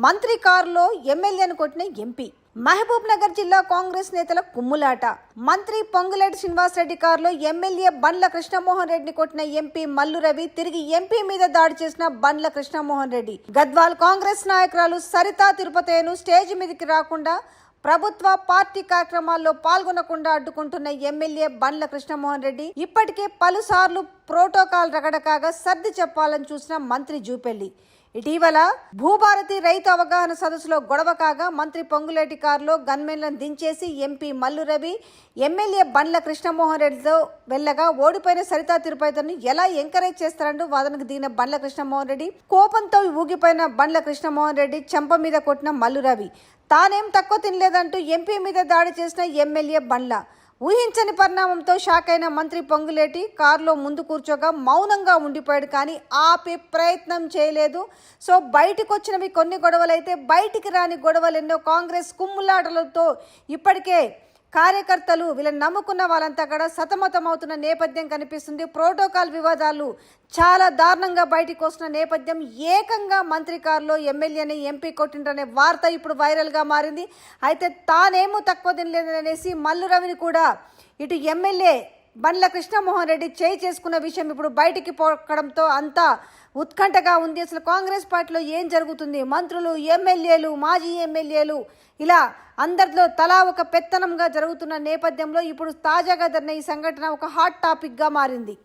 మంత్రి కారులో ఎమ్మెల్యేను కొట్టిన ఎంపీ. మహబూబ్ నగర్ జిల్లా కాంగ్రెస్ నేతల కుమ్ములాట. మంత్రి పొంగులేటి శ్రీనివాసరెడ్డి కారులో ఎమ్మెల్యే బండ్ల కృష్ణమోహన్ రెడ్డిని కొట్టిన ఎంపీ మల్లు రవి తిరిగి ఎంపీ మీద దాడి చేసిన బండ్ల కృష్ణమోహన్ రెడ్డి. గద్వాల్ కాంగ్రెస్ నాయకురాలు సరితా తిరుపతేను స్టేజ్ మీదకి రాకుండా, ప్రభుత్వ పార్టీ కార్యక్రమాల్లో పాల్గొనకుండా అడ్డుకుంటున్న ఎమ్మెల్యే బండ్ల కృష్ణమోహన్ రెడ్డి ఇప్పటికే పలుసార్లు ప్రోటోకాల్ రగడకాగా సర్ది చెప్పాలని చూసిన మంత్రి జూపెల్లి. ఇటీవల భూభారతి రైతు అవగాహన సదస్సులో గొడవ కాగా మంత్రి పొంగులేటి కారులో గన్మెన్లను దించేసి ఎంపీ మల్లు రవి ఎమ్మెల్యే బండ్ల కృష్ణమోహన్ రెడ్డితో వెళ్ళగా ఓడిపోయిన సరితా తిరుపతిని ఎలా ఎంకరేజ్ చేస్తారంటూ వాదనకు దిగిన బండ్ల కృష్ణమోహన్ రెడ్డి కోపంతో ఊగిపోయిన బండ్ల కృష్ణమోహన్ రెడ్డి చెంప మీద కొట్టిన మల్లు రవి తానేం తక్కువ తినలేదంటూ ఎంపీ మీద దాడి చేసిన ఎమ్మెల్యే బండ్ల. ఊహించని పరిణామంతో షాక్ అయిన మంత్రి పొంగులేటి కారులో ముందు కూర్చోగా మౌనంగా ఉండిపోయాడు, కానీ ఆపే ప్రయత్నం చేయలేదు. సో బయటకు వచ్చినవి కొన్ని గొడవలైతే బయటికి రాని గొడవలు ఎన్నో. కాంగ్రెస్ కుమ్ములాటలతో ఇప్పటికే కార్యకర్తలు వీళ్ళని నమ్ముకున్న వాళ్ళంతా కూడా సతమతమవుతున్న నేపథ్యం కనిపిస్తుంది. ప్రోటోకాల్ వివాదాలు చాలా దారుణంగా బయటికి వస్తున్న నేపథ్యం ఏకంగా మంత్రి కారులో ఎమ్మెల్యేని ఎంపీ కొట్టిండ్రనే వార్త ఇప్పుడు వైరల్గా మారింది. అయితే తానేమో తక్కువ తినలేదనేసి మల్లు రవిని కూడా ఇటు ఎమ్మెల్యే బండ్ల కృష్ణమోహన్ రెడ్డి చేయి చేసుకున్న విషయం ఇప్పుడు బయటికి పోవడంతో అంతా ఉత్కంఠగా ఉంది. అసలు కాంగ్రెస్ పార్టీలో ఏం జరుగుతుంది? మంత్రులు, ఎమ్మెల్యేలు, మాజీ ఎమ్మెల్యేలు ఇలా అందరిలో తలా ఒక పెత్తనంగా జరుగుతున్న నేపథ్యంలో ఇప్పుడు తాజాగా జరిగిన ఈ సంఘటన ఒక హాట్ టాపిక్గా మారింది.